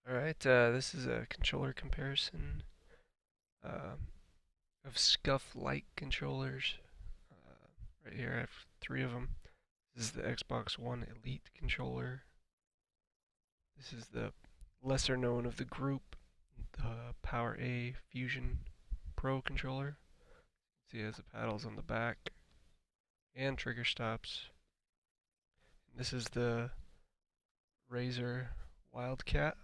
Alright, this is a controller comparison uh, of scuff-like controllers. Right here I have three of them. This is the Xbox One Elite controller. This is the lesser known of the group, the Power A Fusion Pro controller. See, it has the paddles on the back and trigger stops. This is the Razer Wildcat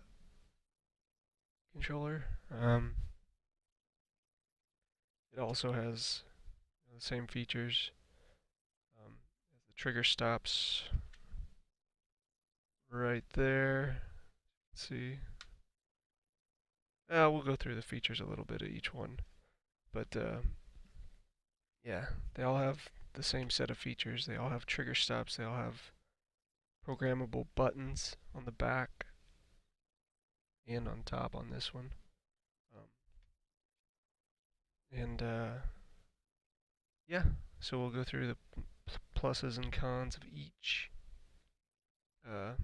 controller. It also has the same features as the trigger stops right there. Let's see. We'll go through the features a little bit of each one, but yeah, they all have the same set of features. They all have trigger stops. They all have programmable buttons on the back and on top on this one. Um, and yeah, so we'll go through the pluses and cons of each. Alright,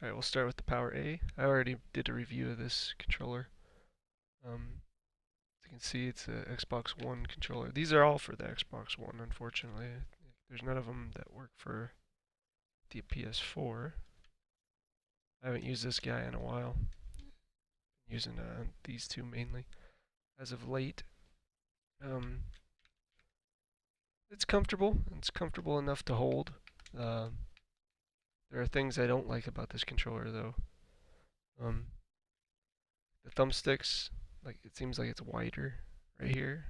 we'll start with the Power A. I already did a review of this controller. As you can see, it's a Xbox One controller. These are all for the Xbox One, unfortunately. There's none of them that work for the PS4. I haven't used this guy in a while. I'm using these two mainly as of late. It's comfortable. It's comfortable enough to hold. There are things I don't like about this controller, though. The thumbsticks, like it seems like it's wider right here.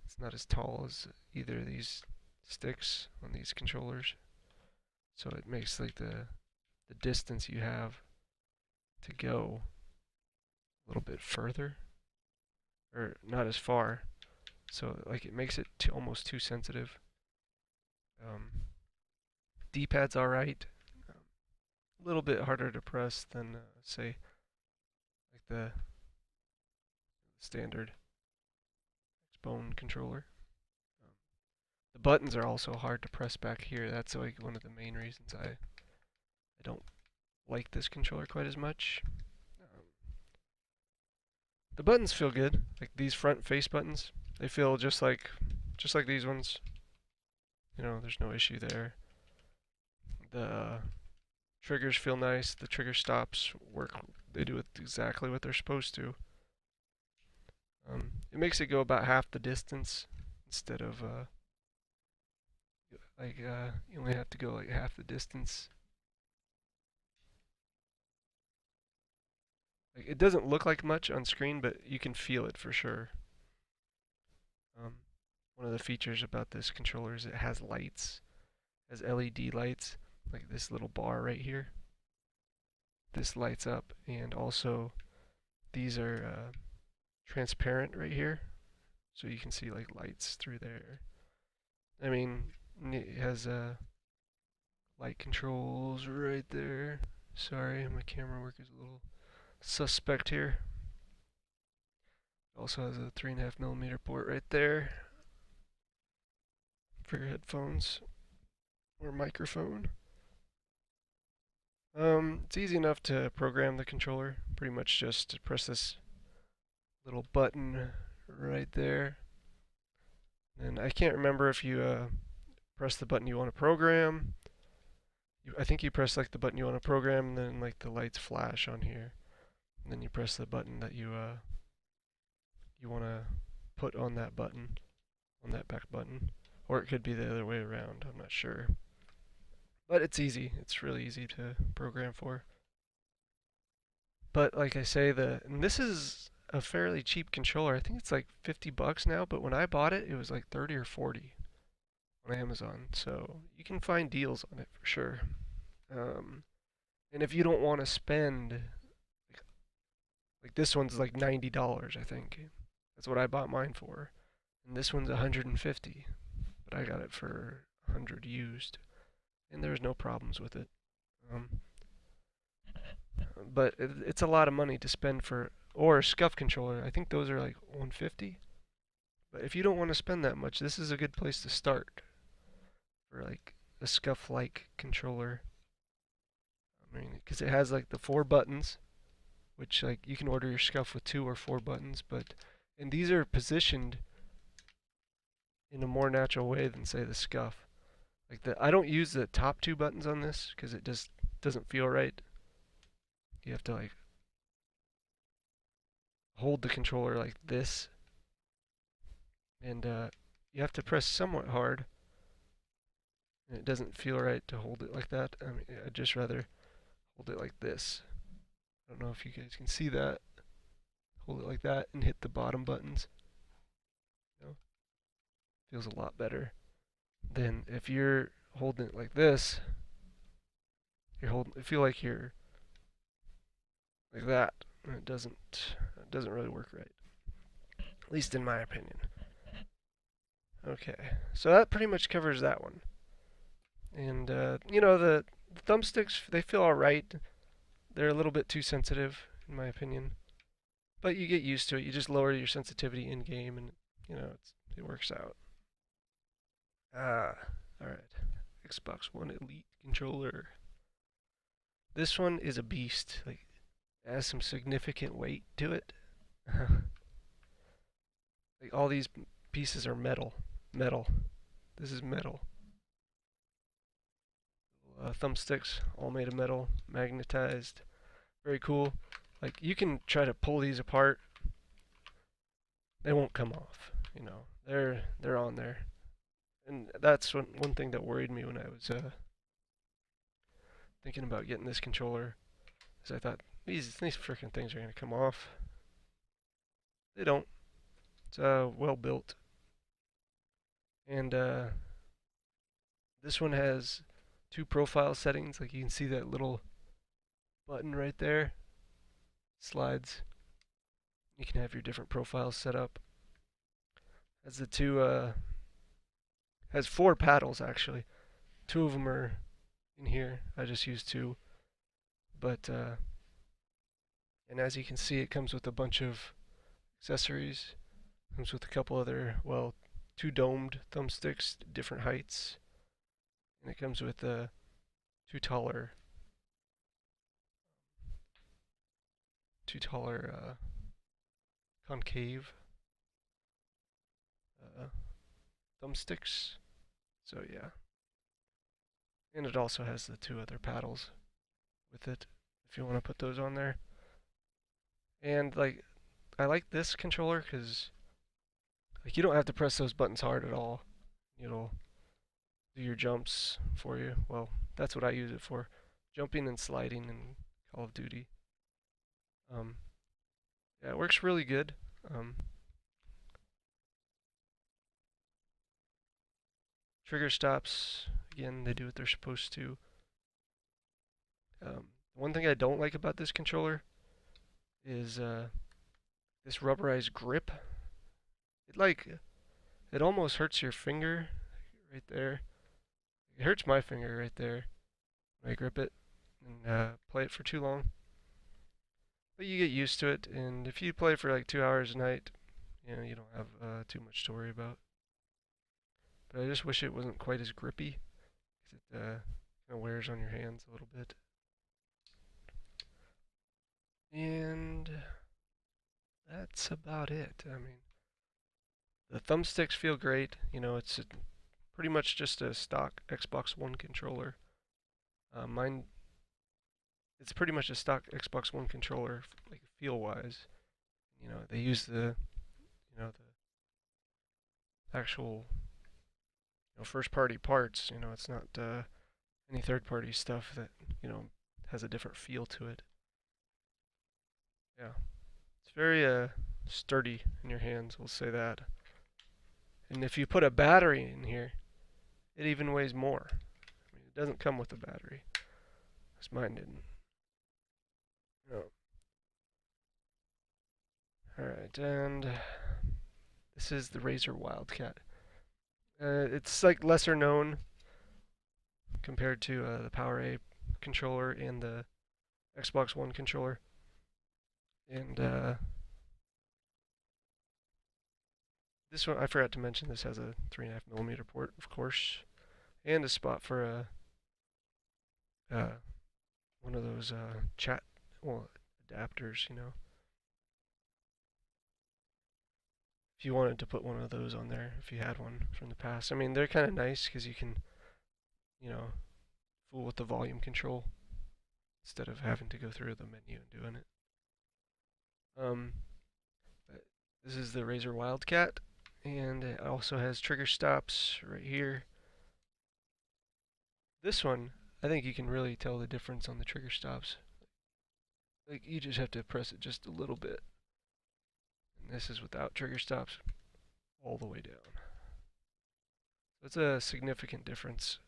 It's not as tall as either of these sticks on these controllers, so it makes like the distance you have to go a little bit further, or not as far. So like it makes it almost too sensitive. D-pad's alright. A little bit harder to press than say like the standard Xbone controller. The buttons are also hard to press back here. That's like one of the main reasons I don't like this controller quite as much. The buttons feel good, like these front face buttons. They feel just like these ones. You know, there's no issue there. The triggers feel nice. The trigger stops work. They do it exactly what they're supposed to. It makes it go about half the distance instead of you only have to go like half the distance. Like it doesn't look like much on screen, but you can feel it for sure. One of the features about this controller is it has lights, it has LED lights, like this little bar right here. This lights up, and also these are transparent right here, so you can see like lights through there. I mean, it has light controls right there. Sorry, my camera work is a little suspect here. It also has a 3.5mm port right there for your headphones or microphone. It's easy enough to program the controller. Pretty much just press this little button right there. And I can't remember if you press the button you want to program. I think you press like the button you want to program, and then like the lights flash on here. And then you press the button that you want to put on that button, on that back button. Or it could be the other way around, I'm not sure. But it's easy. It's really easy to program for. But like I say, and this is a fairly cheap controller. I think it's like $50 now, but when I bought it, it was like 30 or 40 on Amazon. So you can find deals on it for sure. And if you don't want to spend, like this one's like $90, I think. That's what I bought mine for. And this one's 150, but I got it for 100 used, and there's no problems with it. But it's a lot of money to spend for, or a scuff controller. I think those are like 150. But if you don't want to spend that much, this is a good place to start for like a scuff-like controller. I mean, because it has like the four buttons, which like you can order your scuff with 2 or 4 buttons, and these are positioned in a more natural way than say the scuff. I don't use the top 2 buttons on this because it just doesn't feel right. You have to like hold the controller like this, and you have to press somewhat hard, and it doesn't feel right to hold it like that. I mean, I'd just rather hold it like this. I don't know if you guys can see that. Hold it like that and hit the bottom buttons. You know, feels a lot better than if you're holding it like this. I feel like you're like that, and it doesn't really work right. At least in my opinion. Okay, so that pretty much covers that one. And you know, the thumbsticks, they feel alright. They're a little bit too sensitive in my opinion, but you get used to it. You just lower your sensitivity in game, and you know it works out. Ah, all right. Xbox One Elite controller. This one is a beast. Like, it has some significant weight to it. Like all these pieces are metal. Metal. This is metal. Thumbsticks, all made of metal, magnetized. Very cool. Like you can try to pull these apart, they won't come off. You know, they're on there, and that's one thing that worried me when I was thinking about getting this controller. Is I thought these freaking things are gonna come off. They don't. It's well built, and this one has 2 profile settings. Like you can see that little button right there slides. You can have your different profiles set up. Has the 2 has 4 paddles actually. 2 of them are in here. I just used 2, but and as you can see, it comes with a bunch of accessories. Comes with a couple other, well, 2 domed thumbsticks, different heights, and it comes with 2 taller, 2 taller concave thumbsticks. So yeah, and it also has the 2 other paddles with it if you want to put those on there. And like, I like this controller because like you don't have to press those buttons hard at all. It'll do your jumps for you. Well, that's what I use it for, jumping and sliding in Call of Duty. Yeah, it works really good. Trigger stops, again, they do what they're supposed to. One thing I don't like about this controller is this rubberized grip. It almost hurts your finger right there. It hurts my finger right there when I grip it and play it for too long. But you get used to it, and if you play for like 2 hours a night, you know, you don't have too much to worry about. But I just wish it wasn't quite as grippy, because it kind of wears on your hands a little bit. And that's about it. I mean, the thumbsticks feel great. You know, it's pretty much just a stock Xbox One controller. Mine, it's pretty much a stock Xbox One controller, like feel-wise. You know, they use the actual, first-party parts. You know, it's not any third-party stuff that has a different feel to it. Yeah, it's very sturdy in your hands. We'll say that. And if you put a battery in here, it even weighs more. I mean, it doesn't come with a battery, because mine didn't. No. Alright, and this is the Razer Wildcat. It's like lesser known compared to the PowerA controller and the Xbox One controller. And this one, I forgot to mention, this has a 3.5mm port, of course, and a spot for one of those adapters, you know. If you wanted to put one of those on there, if you had one from the past. I mean, they're kind of nice because you can, you know, fool with the volume control instead of having to go through the menu and doing it. Um, this is the Razer Wildcat, and it also has trigger stops right here. This one, I think you can really tell the difference on the trigger stops. Like, you just have to press it just a little bit. And this is without trigger stops, all the way down. That's a significant difference.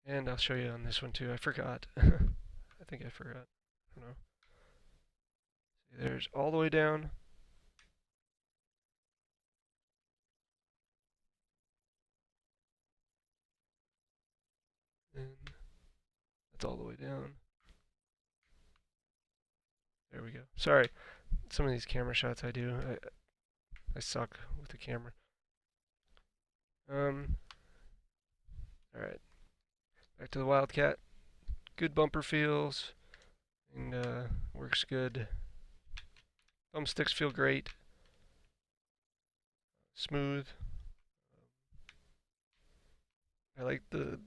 And I'll show you on this one too. I forgot. I think I forgot. I don't know. See, there's all the way down. And that's all the way down. There we go. Sorry, some of these camera shots I do, I suck with the camera. Alright. Back to the Wildcat. Good bumper feels, and works good. Thumbsticks feel great. Smooth. I like the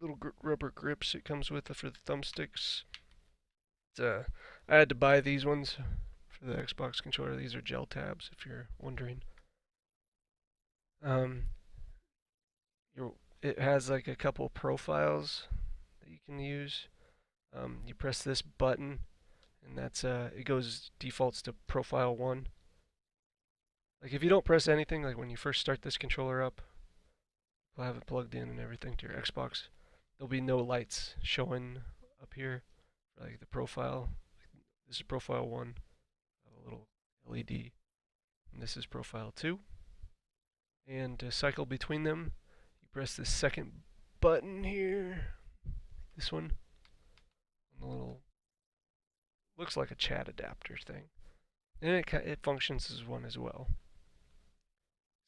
little rubber grips it comes with for the thumbsticks. I had to buy these ones for the Xbox controller. These are gel tabs, if you're wondering. It has like a couple profiles that you can use. You press this button, and that's it defaults to profile 1. Like if you don't press anything, like when you first start this controller up, you'll have it plugged in and everything to your Xbox. There'll be no lights showing up here for like the profile. This is profile 1, a little LED, and this is profile 2. And to cycle between them, you press this second button here, this one, on the little, looks like a chat adapter thing, and it functions as one as well.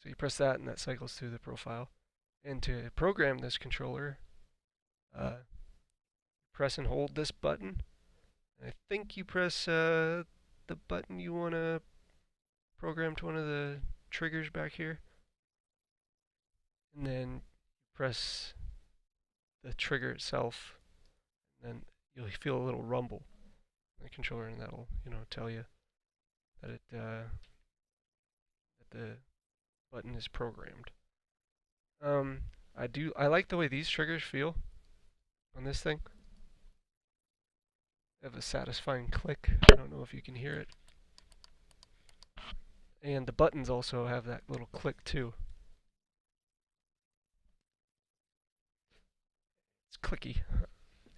So you press that, and that cycles through the profile. And to program this controller, press and hold this button. I think you press the button you want to program to one of the triggers back here, and then press the trigger itself, and then you'll feel a little rumble in the controller, and that'll, you know, tell you that that the button is programmed. I like the way these triggers feel on this thing. They have a satisfying click. I don't know if you can hear it. And the buttons also have that little click too. It's clicky.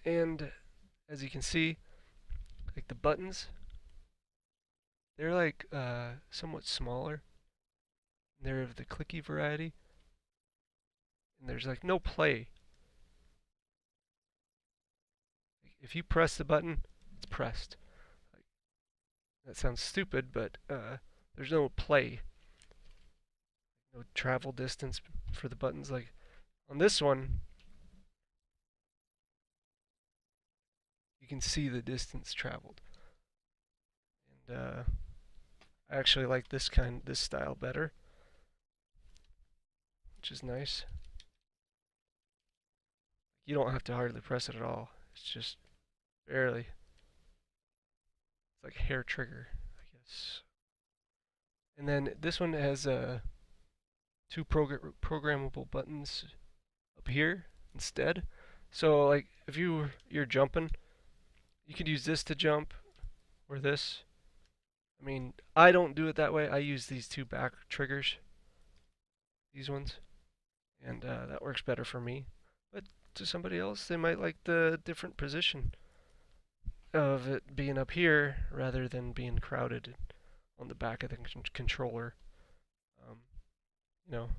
And as you can see, like the buttons, they're like somewhat smaller. They're of the clicky variety. And there's like no play. If you press the button, it's pressed. Like, that sounds stupid, but there's no play. No travel distance for the buttons. Like on this one, you can see the distance traveled. And I actually like this style better, which is nice. You don't have to hardly press it at all. It's just barely. It's like hair trigger, I guess. And then this one has two programmable buttons up here instead. So like if you're jumping, you could use this to jump, or this. I mean, I don't do it that way. I use these two back triggers, these ones, and that works better for me. But to somebody else, they might like the different position of it being up here rather than being crowded on the back of the controller. You know,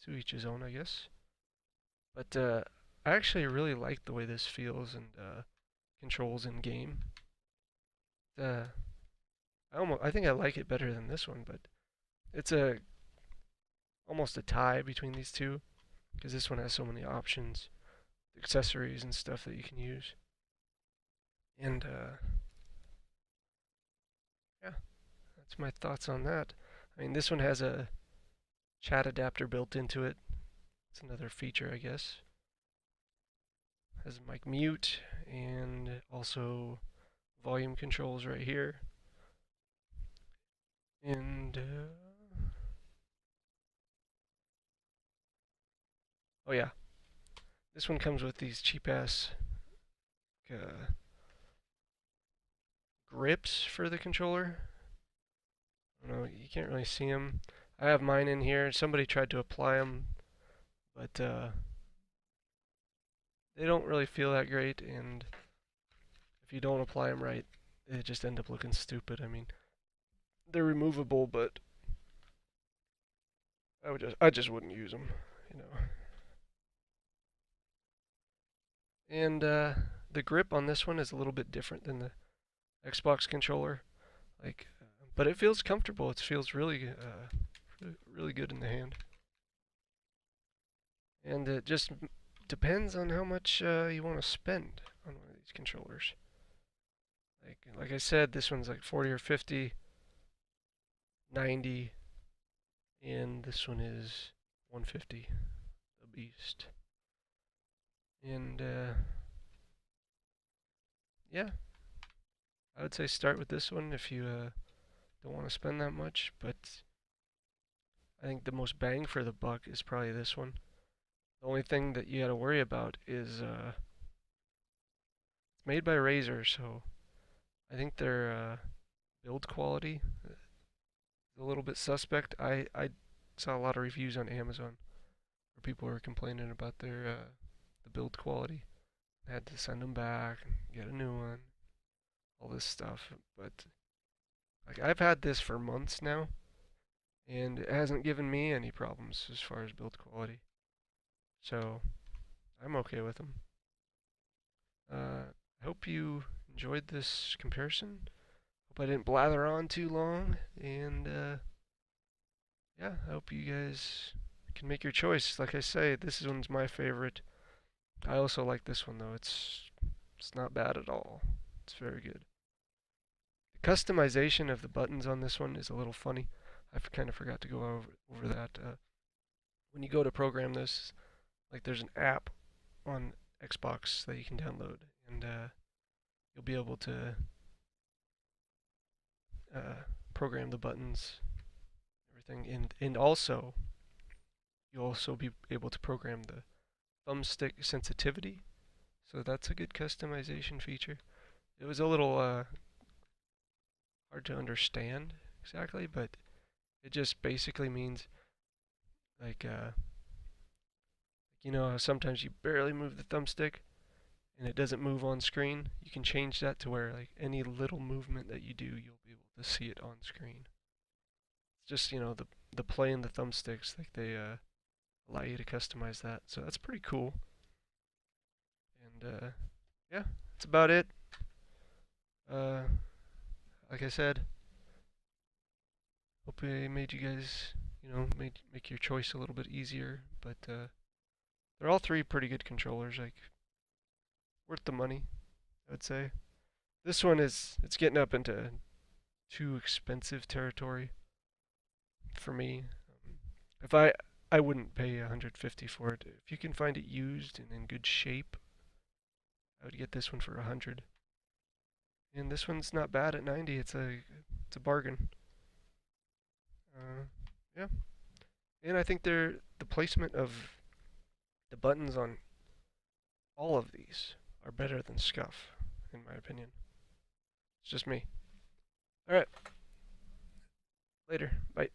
to each his own, I guess. But I actually really like the way this feels and controls in game. I think I like it better than this one, but it's almost a tie between these two because this one has so many options, accessories and stuff that you can use. And yeah, that's my thoughts on that. I mean, this one has a chat adapter built into it. It's another feature, I guess. Has mic mute and also volume controls right here. And oh yeah, this one comes with these cheap ass grips for the controller. I don't know, you can't really see them. I have mine in here. Somebody tried to apply them, but they don't really feel that great. And if you don't apply them right, they just end up looking stupid. I mean, they're removable, but I just wouldn't use them, you know. And the grip on this one is a little bit different than the Xbox controller, like, but it feels comfortable. It feels really good in the hand. And it just depends on how much you want to spend on one of these controllers. Like I said, this one's like 40 or 50, 90, and this one is 150, the beast. And yeah, I would say start with this one if you don't want to spend that much, but I think the most bang for the buck is probably this one. The only thing that you got to worry about is it's made by Razer, so I think their build quality is a little bit suspect. I saw a lot of reviews on Amazon where people were complaining about their the build quality. I had to send them back and get a new one, all this stuff. But like I've had this for months now, and it hasn't given me any problems as far as build quality. So I'm okay with them. I hope you enjoyed this comparison. Hope I didn't blather on too long, and yeah, I hope you guys can make your choice. Like I say, this one's my favorite. I also like this one though. It's not bad at all. It's very good. The customization of the buttons on this one is a little funny. I kind of forgot to go over that. When you go to program this, like there's an app on Xbox that you can download, and you'll be able to program the buttons, everything, and also you'll also be able to program the thumbstick sensitivity. So that's a good customization feature. It was a little hard to understand exactly, but it just basically means like you know how sometimes you barely move the thumbstick and it doesn't move on screen. You can change that to where like any little movement that you do, you'll be able to see it on screen. It's just the play and the thumbsticks, like they allow you to customize that. So that's pretty cool. And yeah, that's about it. Uh, like I said, hope I made you guys, make your choice a little bit easier. But they're all three pretty good controllers, like worth the money, I would say. This one it's getting up into too expensive territory for me. If I wouldn't pay 150 for it. If you can find it used and in good shape, I would get this one for 100. And this one's not bad at 90. It's a bargain. Yeah. And I think the placement of the buttons on all of these are better than Scuff, in my opinion. It's just me. All right. Later. Bye.